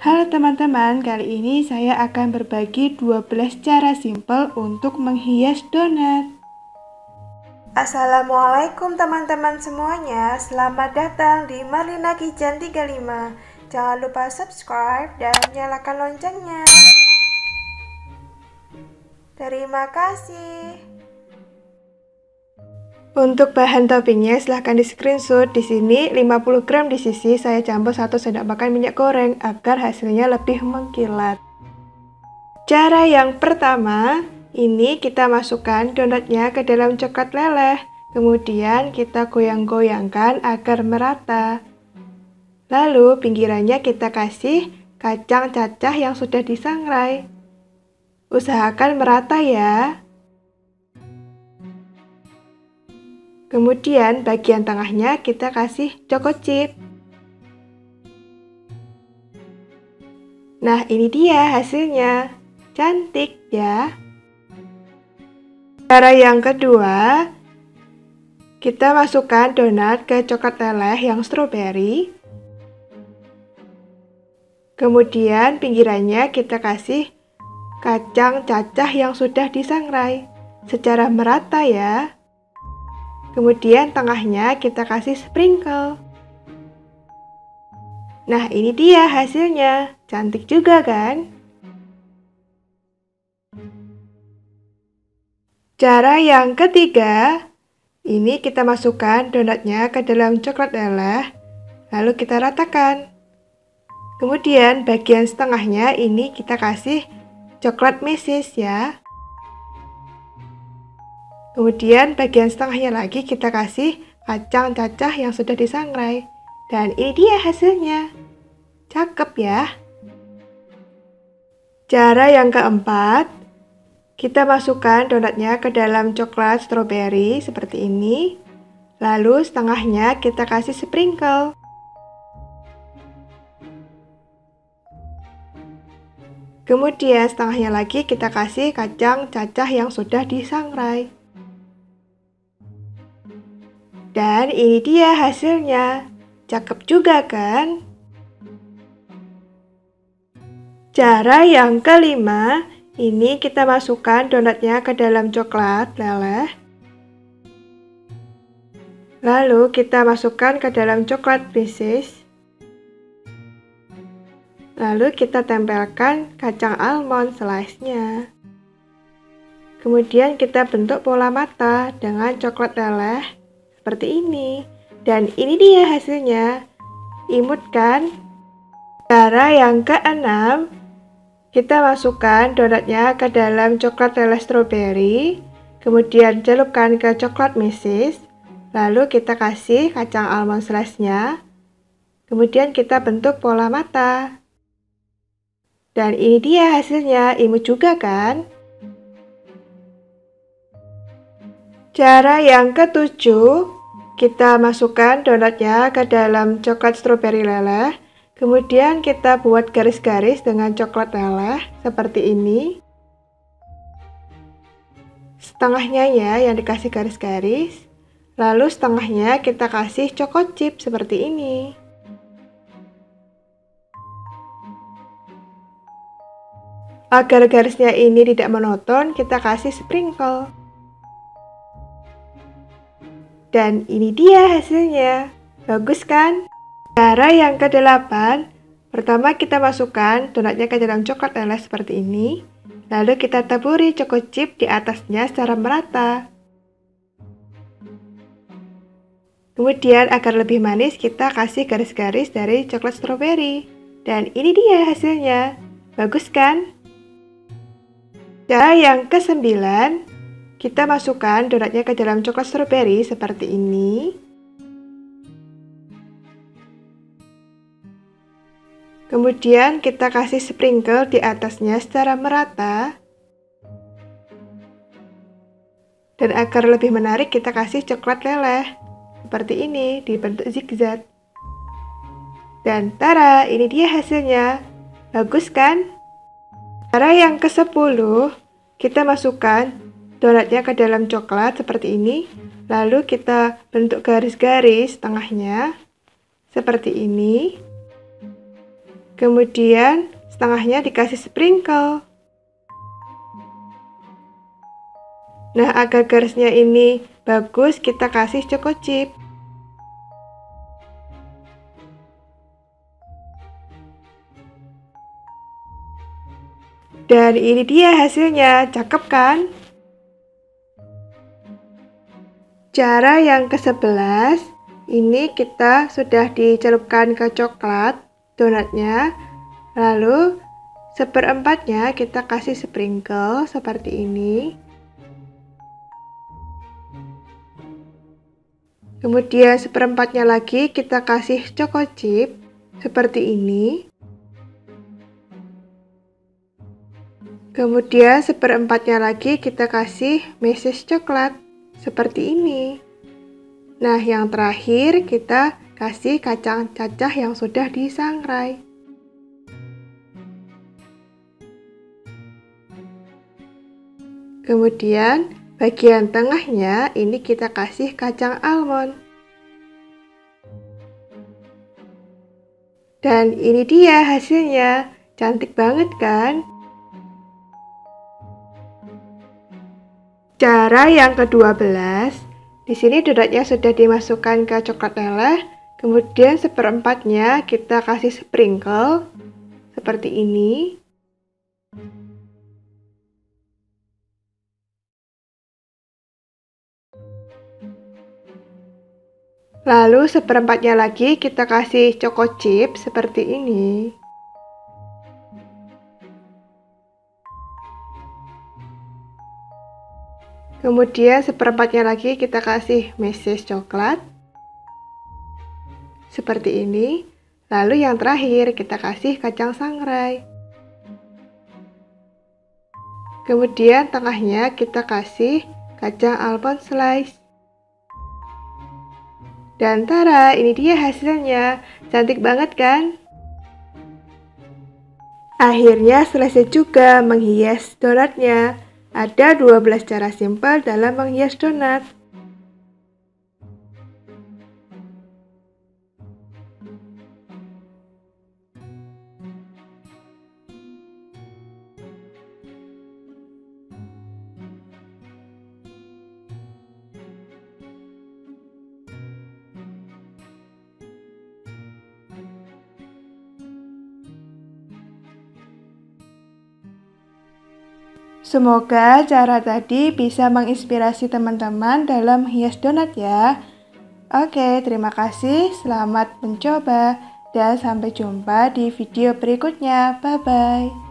Halo teman-teman, kali ini saya akan berbagi 12 cara simpel untuk menghias donat. Assalamualaikum teman-teman semuanya, selamat datang di Marlina Kitchen 35. Jangan lupa subscribe dan nyalakan loncengnya. Terima kasih. Untuk bahan toppingnya silahkan di screenshot. Di sini 50 gram di sisi, saya campur 1 sendok makan minyak goreng agar hasilnya lebih mengkilat. Cara yang pertama, ini kita masukkan donatnya ke dalam coklat leleh. Kemudian kita goyang-goyangkan agar merata. Lalu pinggirannya kita kasih kacang cacah yang sudah disangrai. Usahakan merata ya. Kemudian bagian tengahnya kita kasih choco chip. Nah, ini dia hasilnya. Cantik ya. Cara yang kedua, kita masukkan donat ke coklat leleh yang stroberi. Kemudian pinggirannya kita kasih kacang cacah yang sudah disangrai secara merata ya. Kemudian tengahnya kita kasih sprinkle. Nah, ini dia hasilnya. Cantik juga kan? Cara yang ketiga, ini kita masukkan donatnya ke dalam coklat leleh, lalu kita ratakan. Kemudian bagian setengahnya ini kita kasih coklat mesis ya. Kemudian bagian setengahnya lagi kita kasih kacang cacah yang sudah disangrai. Dan ini dia hasilnya. Cakep ya. Cara yang keempat, kita masukkan donatnya ke dalam coklat stroberi seperti ini. Lalu setengahnya kita kasih sprinkle. Kemudian setengahnya lagi kita kasih kacang cacah yang sudah disangrai. Dan ini dia hasilnya. Cakep juga kan? Cara yang kelima, ini kita masukkan donatnya ke dalam coklat leleh. Lalu kita masukkan ke dalam coklat pieces. Lalu kita tempelkan kacang almond slice-nya. Kemudian kita bentuk pola mata dengan coklat leleh. Seperti ini. Dan ini dia hasilnya. Imut kan? Cara yang keenam, kita masukkan donatnya ke dalam coklat leleh stroberi. Kemudian celupkan ke coklat mesis. Lalu kita kasih kacang almond slice-nya. Kemudian kita bentuk pola mata. Dan ini dia hasilnya. Imut juga kan? Cara yang ketujuh, kita masukkan donatnya ke dalam coklat stroberi leleh. Kemudian kita buat garis-garis dengan coklat leleh seperti ini. Setengahnya ya yang dikasih garis-garis. Lalu setengahnya kita kasih choco chip seperti ini. Agar garisnya ini tidak monoton, kita kasih sprinkle. Dan ini dia hasilnya. Bagus kan? Cara yang kedelapan, pertama kita masukkan donatnya ke dalam coklat leleh seperti ini. Lalu kita taburi choco chip di atasnya secara merata. Kemudian agar lebih manis kita kasih garis-garis dari coklat stroberi. Dan ini dia hasilnya. Bagus kan? Cara yang kesembilan, kita masukkan donatnya ke dalam coklat stroberi seperti ini. Kemudian kita kasih sprinkle di atasnya secara merata. Dan agar lebih menarik kita kasih coklat leleh. Seperti ini, dibentuk zigzag. Dan tada, ini dia hasilnya. Bagus kan? Cara yang ke-10, kita masukkan donatnya ke dalam coklat seperti ini. Lalu kita bentuk garis-garis tengahnya seperti ini. Kemudian setengahnya dikasih sprinkle. Nah, agar garisnya ini bagus, kita kasih choco chip. Dan ini dia hasilnya, cakep kan? Cara yang ke-11, ini kita sudah dicelupkan ke coklat donatnya. Lalu seperempatnya kita kasih sprinkle seperti ini. Kemudian seperempatnya lagi kita kasih choco chip seperti ini. Kemudian seperempatnya lagi kita kasih meses coklat seperti ini. Nah, yang terakhir kita kasih kacang cacah yang sudah disangrai. Kemudian bagian tengahnya ini kita kasih kacang almond. Dan ini dia hasilnya, cantik banget kan? Cara yang ke-12, di sini donatnya sudah dimasukkan ke coklat meleleh, kemudian seperempatnya kita kasih sprinkle seperti ini. Lalu seperempatnya lagi kita kasih choco chip seperti ini. Kemudian seperempatnya lagi kita kasih meses coklat seperti ini. Lalu yang terakhir kita kasih kacang sangrai. Kemudian tengahnya kita kasih kacang almond slice. Dan tara, ini dia hasilnya. Cantik banget kan? Akhirnya selesai juga menghias donatnya. Ada 12 cara simpel dalam menghias donat. Semoga cara tadi bisa menginspirasi teman-teman dalam menghias donat ya. Oke, terima kasih, selamat mencoba, dan sampai jumpa di video berikutnya. Bye-bye.